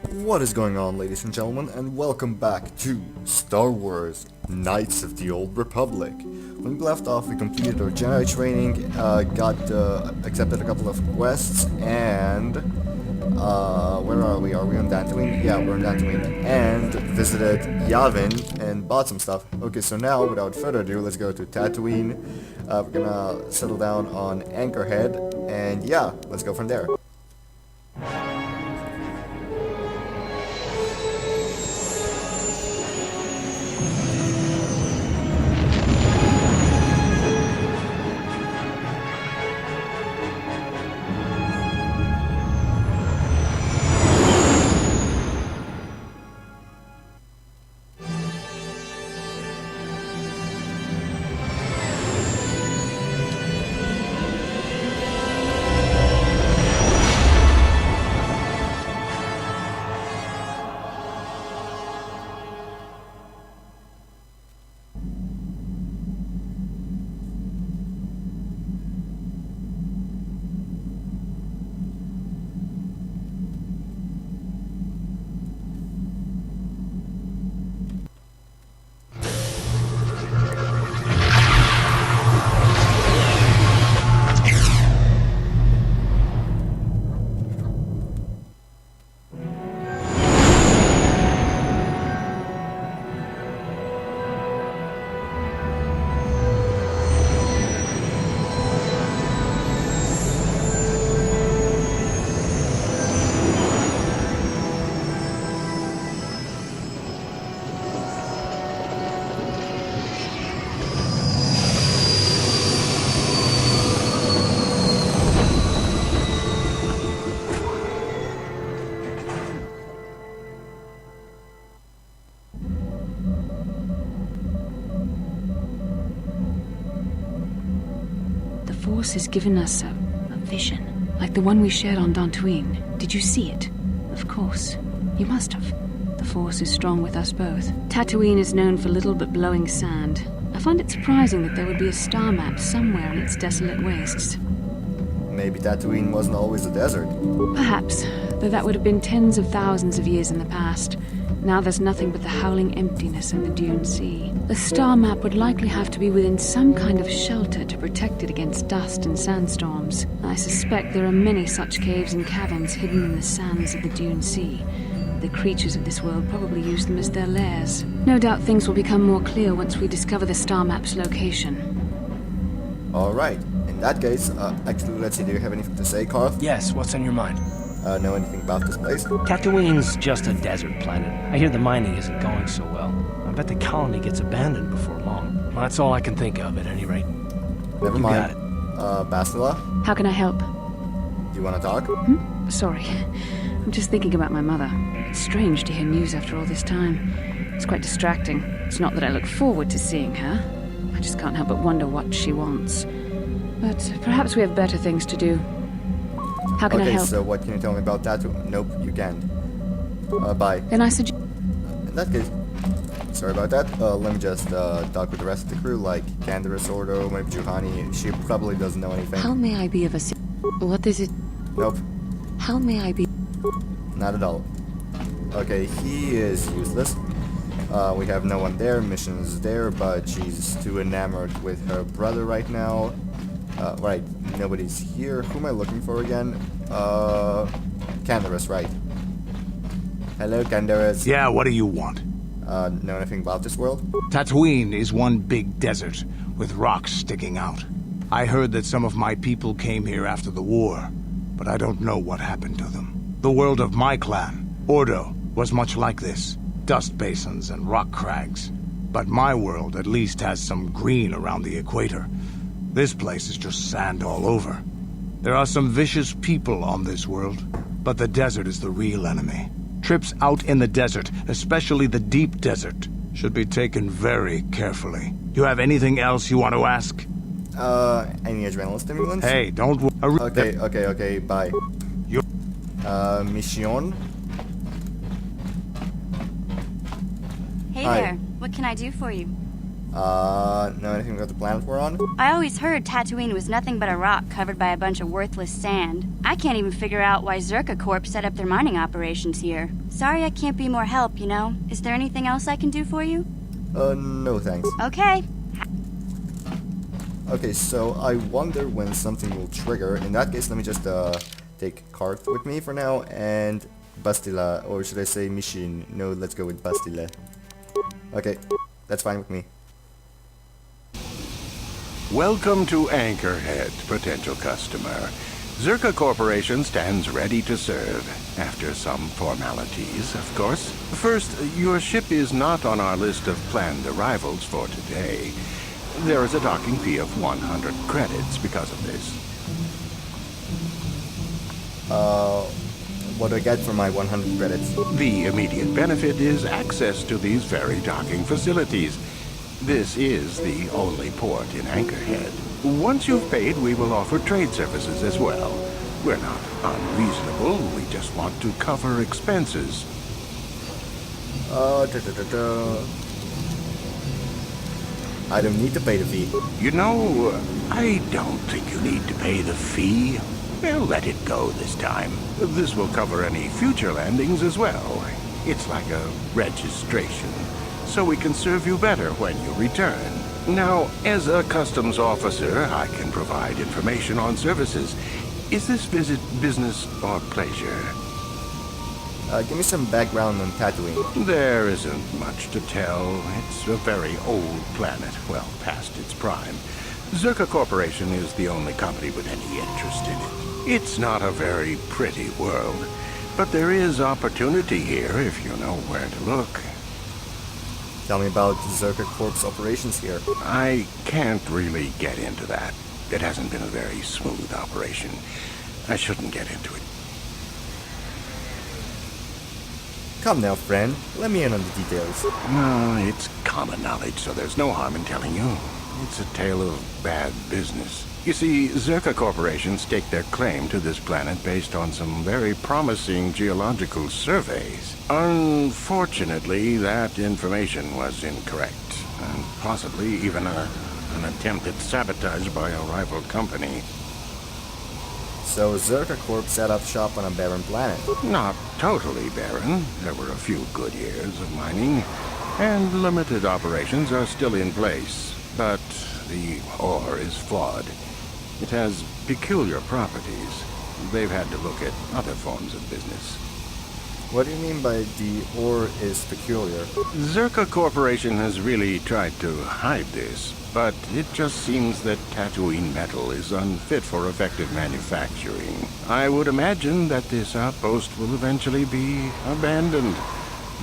What is going on, ladies and gentlemen, and welcome back to Star Wars Knights of the Old Republic. When we left off, we completed our Jedi training, accepted a couple of quests, and where are we? Are we on Tatooine? Yeah, we're on Tatooine, and visited Yavin and bought some stuff. Okay, so now, without further ado, let's go to Tatooine. We're gonna settle down on Anchorhead, and yeah, let's go from there. The Force has given us a vision, like the one we shared on Tatooine. Did you see it? Of course. You must have. The Force is strong with us both. Tatooine is known for little but blowing sand. I find it surprising that there would be a star map somewhere in its desolate wastes. Maybe Tatooine wasn't always a desert. Perhaps, though that would have been tens of thousands of years in the past. Now there's nothing but the howling emptiness of the Dune Sea. The star map would likely have to be within some kind of shelter to protect it against dust and sandstorms. I suspect there are many such caves and caverns hidden in the sands of the Dune Sea. The creatures of this world probably use them as their lairs. No doubt things will become more clear once we discover the star map's location. Alright, in that case, actually, let's see, do you have anything to say, Carth? Yes, what's on your mind? Know anything about this place? Tatooine's just a desert planet. I hear the mining isn't going so well. I bet the colony gets abandoned before long. Well, that's all I can think of, at any rate. Never You mind. got it. Bastila, How can I help? do you want to talk? Sorry. I'm just thinking about my mother. It's strange to hear news after all this time. It's quite distracting. It's not that I look forward to seeing her. I just can't help but wonder what she wants. But perhaps we have better things to do. How can I Okay, help? so what can you tell me about Tatooine? Nope, you can't. Bye. Then I suggest... In that case, sorry about that. Let me just talk with the rest of the crew, like Candaris, Ordo, maybe Juhani. She probably doesn't know anything. How may I be of What is it? Nope, How may I be? not at all. Okay, he is useless. We have no one there, mission's there, but she's too enamored with her brother right now. Right, nobody's here. Who am I looking for again? Candaris, right. Hello, Candaris. Yeah, what do you want? Know anything about this world? Tatooine is one big desert with rocks sticking out. I heard that some of my people came here after the war, but I don't know what happened to them. The world of my clan, Ordo, was much like this. Dust basins and rock crags. But my world at least has some green around the equator. This place is just sand all over. There are some vicious people on this world, but the desert is the real enemy. Trips out in the desert, especially the deep desert, should be taken very carefully. You have anything else you want to ask? Any adrenaline stimulants? Hey, don't Okay, bye. You- Mission? Hey Hi. there, what can I do for you? Know anything about the planet we're on? I always heard Tatooine was nothing but a rock covered by a bunch of worthless sand. I can't even figure out why Zerka Corp set up their mining operations here. Sorry I can't be more help, you know? Is there anything else I can do for you? No thanks. Okay. Okay, so I wonder when something will trigger. In that case, let me just take Karth with me for now, and Bastila, or should I say Mishin? No, let's go with Bastila. Okay, that's fine with me. Welcome to Anchorhead, potential customer. Zerka Corporation stands ready to serve, after some formalities, of course. First, your ship is not on our list of planned arrivals for today. There is a docking fee of 100 credits because of this. What do I get for my 100 credits? The immediate benefit is access to these very docking facilities. This is the only port in Anchorhead. Once you've paid, we will offer trade services as well. We're not unreasonable, we just want to cover expenses. I don't need to pay the fee. You know, I don't think you need to pay the fee. We'll let it go this time. This will cover any future landings as well. It's like a registration, so we can serve you better when you return. Now, as a customs officer, I can provide information on services. Is this visit business or pleasure? Give me some background on Tatooine. There isn't much to tell. It's a very old planet, well past its prime. Zerka Corporation is the only company with any interest in it. It's not a very pretty world, but there is opportunity here if you know where to look. Tell me about Zerka Corp's operations here. I can't really get into that. It hasn't been a very smooth operation. I shouldn't get into it. Come now, friend. Let me in on the details. No, it's common knowledge, so there's no harm in telling you. It's a tale of bad business. You see, Zerka Corporation staked their claim to this planet based on some very promising geological surveys. Unfortunately, that information was incorrect, and possibly even an attempt at sabotage by a rival company. So Zerka Corp set up shop on a barren planet. Not totally barren. There were a few good years of mining, and limited operations are still in place. But the ore is flawed. It has peculiar properties. They've had to look at other forms of business. What do you mean by the ore is peculiar? Zerka Corporation has really tried to hide this, but it just seems that Tatooine metal is unfit for effective manufacturing. I would imagine that this outpost will eventually be abandoned.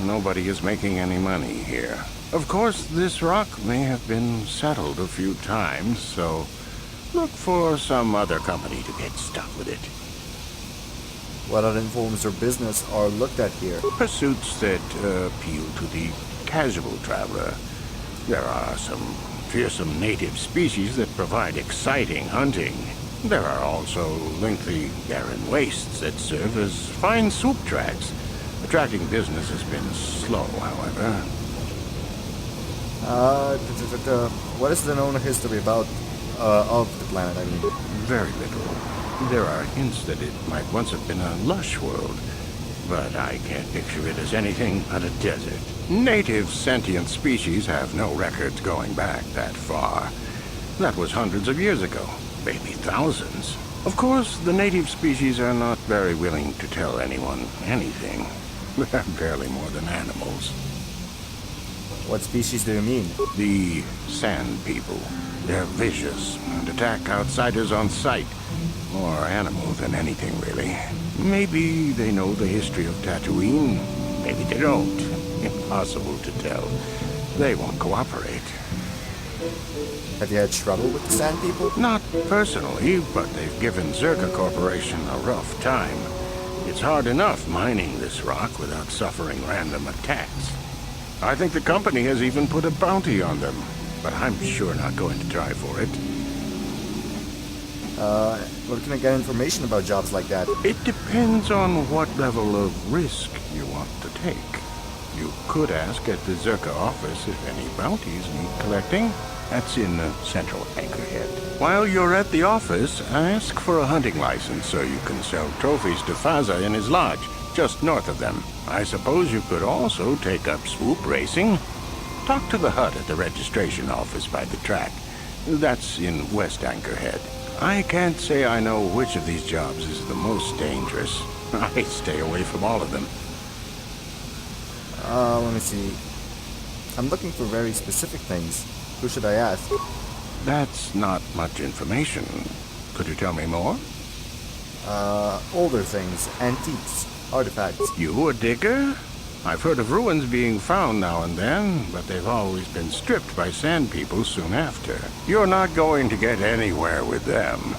Nobody is making any money here. Of course, this rock may have been settled a few times, so look for some other company to get stuck with it. What other forms of business are looked at here? Pursuits that appeal to the casual traveler. There are some fearsome native species that provide exciting hunting. There are also lengthy barren wastes that serve as fine soup tracks. Attracting business has been slow, however. What is the known history about of the planet, I mean? Very little. There are hints that it might once have been a lush world, but I can't picture it as anything but a desert. Native sentient species have no records going back that far. That was hundreds of years ago, maybe thousands. Of course, the native species are not very willing to tell anyone anything. They're barely more than animals. What species do you mean? The Sand People. They're vicious and attack outsiders on sight. More animal than anything, really. Maybe they know the history of Tatooine. Maybe they don't. Impossible to tell. They won't cooperate. Have you had trouble with the Sand People? Not personally, but they've given Zerka Corporation a rough time. It's hard enough mining this rock without suffering random attacks. I think the company has even put a bounty on them, but I'm sure not going to try for it. Where can I get information about jobs like that? It depends on what level of risk you want to take. You could ask at the Zerka office if any bounties need collecting. That's in Central Anchorhead. While you're at the office, ask for a hunting license so you can sell trophies to Faza in his lodge, just north of them. I suppose you could also take up swoop racing. Talk to the hut at the registration office by the track. That's in West Anchorhead. I can't say I know which of these jobs is the most dangerous. I stay away from all of them. Let me see. I'm looking for very specific things. Who should I ask? That's not much information. Could you tell me more? Older things, antiques, artifacts. You a digger? I've heard of ruins being found now and then, but they've always been stripped by sand people soon after. You're not going to get anywhere with them.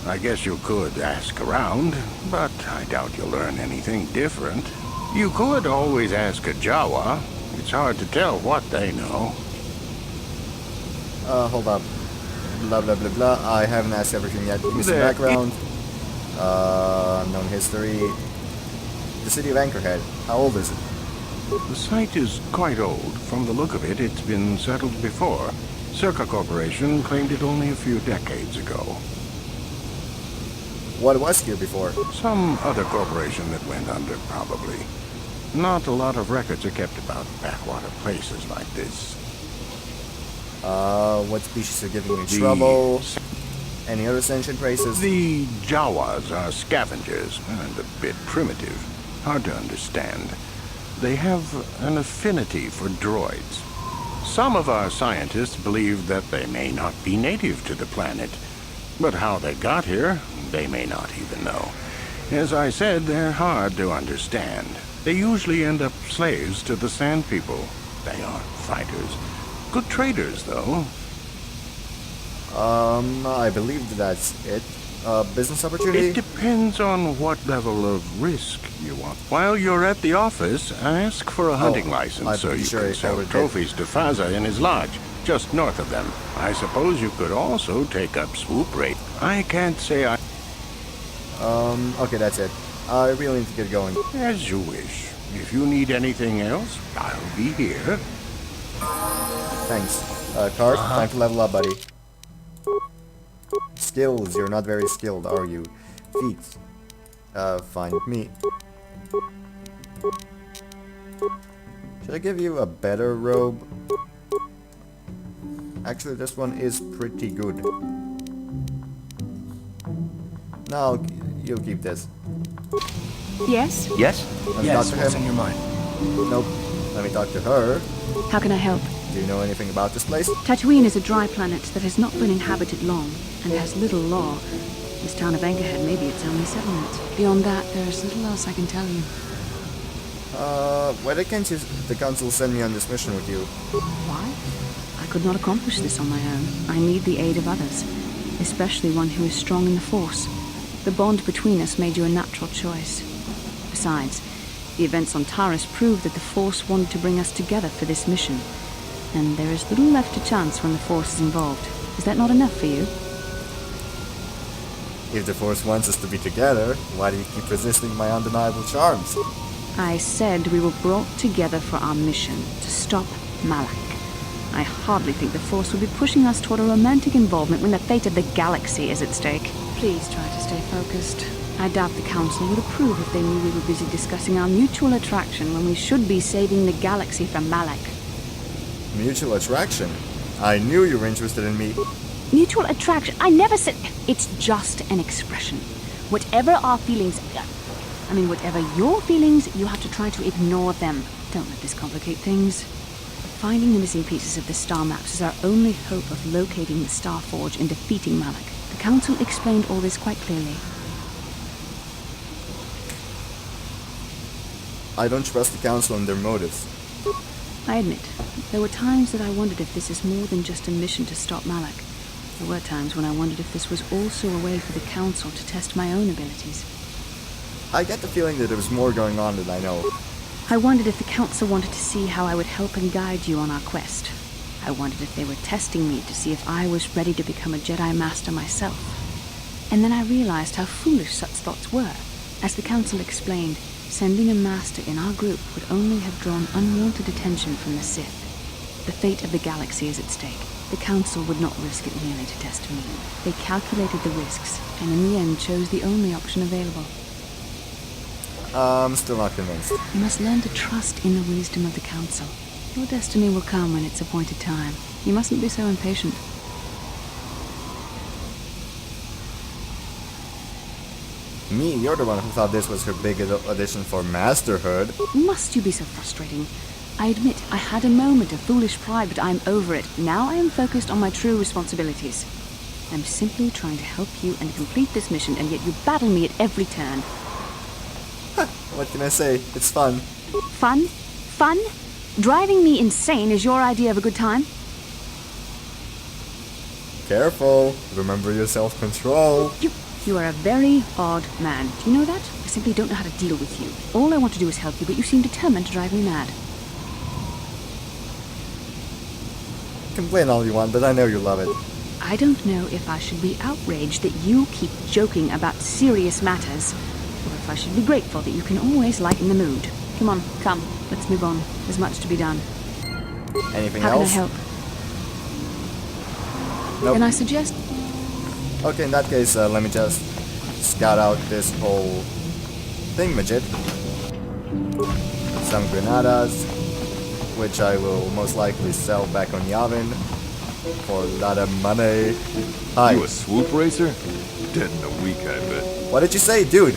I guess you could ask around, but I doubt you'll learn anything different. You could always ask a Jawa. It's hard to tell what they know. Hold up. Blah blah blah blah. I haven't asked everything yet. Give me some There- background. Unknown history. The city of Anchorhead. How old is it? The site is quite old. From the look of it, it's been settled before. Circa Corporation claimed it only a few decades ago. What was here before? Some other corporation that went under, probably. Not a lot of records are kept about backwater places like this. What species are giving me The- trouble? Any other sentient races? The Jawas are scavengers and a bit primitive. Hard to understand. They have an affinity for droids. Some of our scientists believe that they may not be native to the planet. But how they got here, they may not even know. As I said, they're hard to understand. They usually end up slaves to the Sand People. They aren't fighters. Good traders, though. I believe that's it. Business opportunity? It depends on what level of risk you want. While you're at the office, ask for a hunting license I'm so you sure can I sell already did. trophies to Faza in his lodge, just north of them. I suppose you could also take up swoop rate. I can't say I... Okay, that's it. I really need to get going. As you wish. If you need anything else, I'll be here. Thanks. Karth, time to level up, buddy. Skills, you're not very skilled, are you? Feet. Fine with me. Should I give you a better robe? Actually, this one is pretty good. No, you'll keep this. Yes? Yes? Let me Yes, talk to what's him. on your mind? Nope. Let me talk to her. How can I help? Do you know anything about this place? Tatooine is a dry planet that has not been inhabited long and has little law. This town of Anchorhead may be its only settlement. Beyond that, there's little else I can tell you. Why can't the council send me on this mission with you? Why? I could not accomplish this on my own. I need the aid of others, especially one who is strong in the Force. The bond between us made you a natural choice. Besides, the events on Taris proved that the Force wanted to bring us together for this mission. And there is little left to chance when the Force is involved. Is that not enough for you? If the Force wants us to be together, why do you keep resisting my undeniable charms? I said we were brought together for our mission, to stop Malak. I hardly think the Force would be pushing us toward a romantic involvement when the fate of the galaxy is at stake. Please try to stay focused. I doubt the Council would approve if they knew we were busy discussing our mutual attraction when we should be saving the galaxy from Malak. Mutual attraction? I knew you were interested in me. Mutual attraction? I never said... It's just an expression. Whatever our feelings... whatever your feelings, you have to try to ignore them. Don't let this complicate things. Finding the missing pieces of the star maps is our only hope of locating the Star Forge and defeating Malak. The Council explained all this quite clearly. I don't trust the Council and their motives. I admit, there were times that I wondered if this is more than just a mission to stop Malak. There were times when I wondered if this was also a way for the Council to test my own abilities. I get the feeling that there was more going on than I know. I wondered if the Council wanted to see how I would help and guide you on our quest. I wondered if they were testing me to see if I was ready to become a Jedi Master myself. And then I realized how foolish such thoughts were. As the Council explained, Sending a master in our group would only have drawn unwanted attention from the Sith. The fate of the galaxy is at stake. The Council would not risk it merely to test me. They calculated the risks, and in the end chose the only option available. I'm still not convinced. You must learn to trust in the wisdom of the Council. Your destiny will come when it's appointed time. You mustn't be so impatient. Me, you're the one who thought this was her big audition for masterhood. Must you be so frustrating? I admit I had a moment of foolish pride, but I'm over it. Now I am focused on my true responsibilities. I'm simply trying to help you and complete this mission, and yet you battle me at every turn. What can I say? It's fun. Fun? Fun? Driving me insane is your idea of a good time? Careful. Remember your self-control. You are a very odd man. Do you know that? I simply don't know how to deal with you. All I want to do is help you, but you seem determined to drive me mad. Complain all you want, but I know you love it. I don't know if I should be outraged that you keep joking about serious matters, or if I should be grateful that you can always lighten the mood. Come on, come. Let's move on. There's much to be done. Anything How can I else? help? Nope. Can I suggest? Okay, in that case, let me just scout out this whole thingamajig. Some granadas, which I will most likely sell back on Yavin for a lot of money. Hi. You a swoop racer? Dead in a week, I bet. What did you say, dude?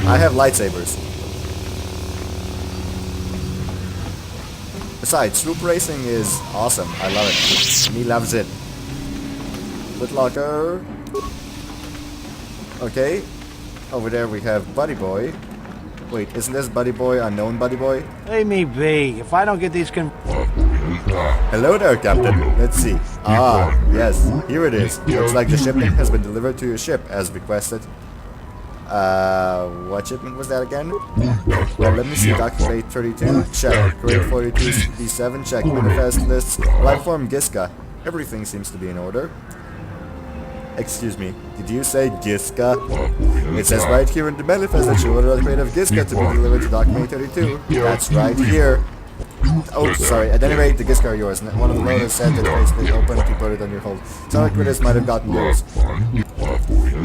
I have lightsabers. Besides, swoop racing is awesome. I love it. Me loves it. Footlocker. Okay. Over there we have Buddy Boy. Wait, isn't this Buddy Boy unknown Buddy Boy? Leave me be. If I don't get these Hello there, Captain. Let's see. Ah, yes, here it is. Looks like the shipment has been delivered to your ship, as requested. What shipment was that again? Well, let me see. Document 32, check. Grade 42, D7, check. Manifest lists. Lifeform Giska. Everything seems to be in order. Excuse me, did you say Giska? It says right here in the manifest that you ordered a crate of Giska to be delivered to Document 32. That's right here. Oh, sorry. At any rate, the Giska are yours. One of the loaders said that it's been open to put it on your hold. Some recruiters might have gotten yours.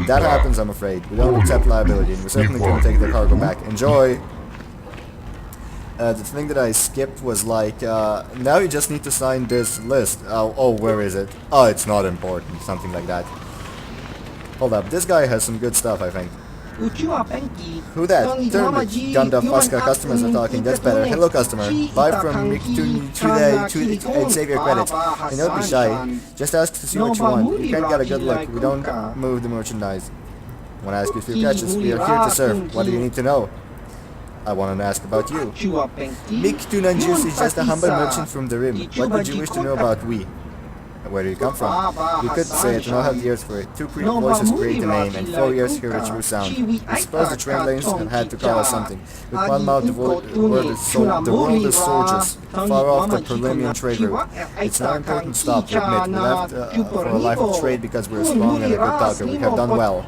That happens, I'm afraid. We don't accept liability, and we certainly couldn't take the cargo back. Enjoy! The thing that I skipped was like, now you just need to sign this list. Oh, where is it? Oh, it's not important. Something like that. Hold up, this guy has some good stuff, I think. Who that? Gundam Fuska customers are talking, that's better. Hello customer, buy from Mikituni today and save your credits. And don't be shy, just ask to see what you want. You can't get a good look, we don't move the merchandise. Want to ask you a few questions, we are here to serve. What do you need to know? I want to ask about you. Mikituna Juice is just a humble merchant from the Rim. What would you wish to know about we? Where do you come from? You could say it, and I'll have the ears for it. 2 Greek voices create a name, and 4 ears hear a true sound. I suppose the train lanes have had to call us something. With one mouth, the world is soldiers, far off the Perlemian trade route. It's not an important stop to admit. We left for a life of trade because we're strong and a good talker. We have done well.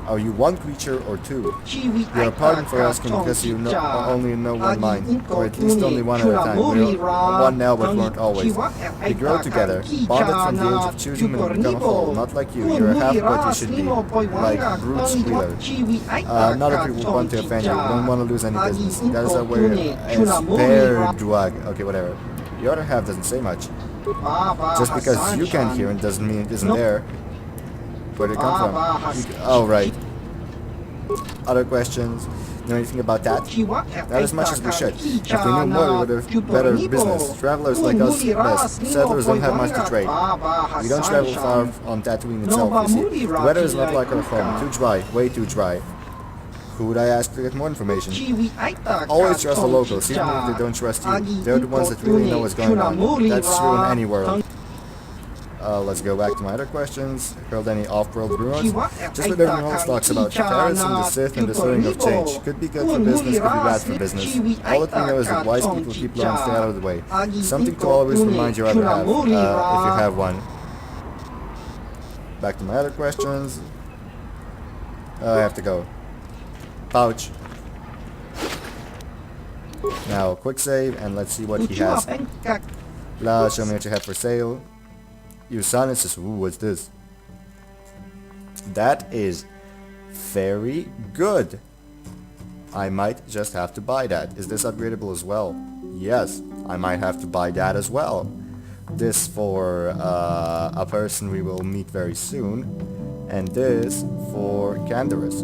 Are you one creature or 2? You are pardoned for asking because you only know one mind, or at least only one at a time. We're one now but weren't always. We grow together, bonded from the age of choosing and become a whole, not like you. You're half what you should be, like brute squealer. Not a people want to offend you, we don't want to lose any business. That is our way as bear drug. Okay, whatever. The other half doesn't say much. Just because you can't hear it doesn't mean it isn't there. Where did it come from? Oh, right. Other questions? Know anything about that? Not as much as we should. If we knew more, we would have better business. Travelers like us best. Settlers don't have much to trade. We don't travel far on Tatooine itself, you see. The weather is not like our home. Too dry. Way too dry. Who would I ask to get more information? Always trust the locals, even if they don't trust you. They're the ones that really know what's going on. That's true in any world. Let's go back to my other questions. Heard any off-world rumors? Just what everyone else talks about. Paris and the Sith and the stirring of change. Could be good for business, could be bad for business. All that we know is that wise people keep low and stay out of the way. Something to always remind your other half, if you have one. Back to my other questions. I have to go. Pouch. Now, quick save, and let's see what he has. La, show me what you have for sale. Your silences. Ooh, what's this? That is very good. I might just have to buy that. Is this upgradable as well? Yes, I might have to buy that as well. This for a person we will meet very soon. And this for Canderous.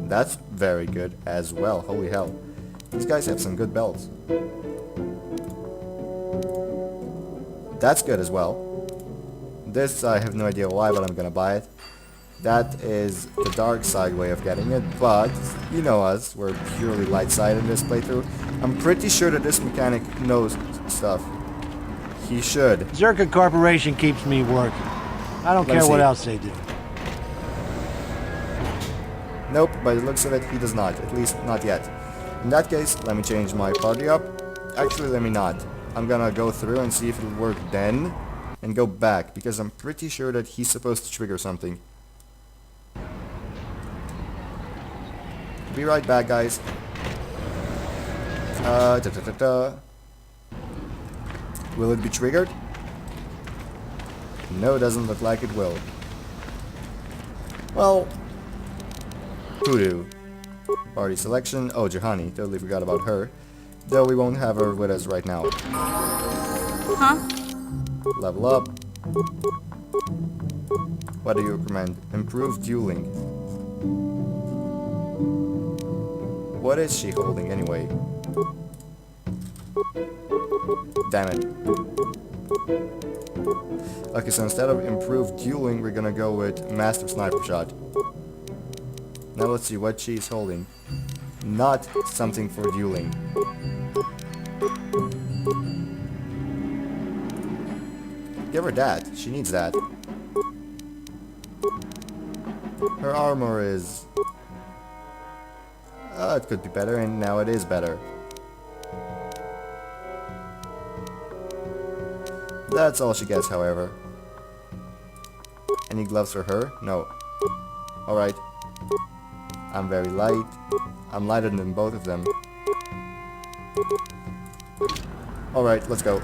That's very good as well. Holy hell. These guys have some good belts. That's good as well. This, I have no idea why, but I'm gonna buy it. That is the dark side way of getting it, but you know us, we're purely light side in this playthrough. I'm pretty sure that this mechanic knows stuff. He should. Zerka Corporation keeps me working. I don't care what else they do. Nope, by the looks of it, he does not. At least, not yet. In that case, let me change my party up. Actually, let me not. I'm gonna go through and see if it'll work then, and go back, because I'm pretty sure that he's supposed to trigger something. Be right back, guys. Will it be triggered? No, doesn't look like it will. Well, Hoodoo. Party selection. Oh, Juhani. Totally forgot about her. Though we won't have her with us right now. Huh? Level up. What do you recommend? Improve dueling. What is she holding anyway? Damn it. Okay, so instead of improved dueling, we're gonna go with Master Sniper Shot. Now let's see what she's holding. Not something for dueling. Give her that. She needs that. Her armor is... it could be better, and now it is better. That's all she gets, however. Any gloves for her? No. Alright. I'm very light. I'm lighter than both of them. Alright, let's go.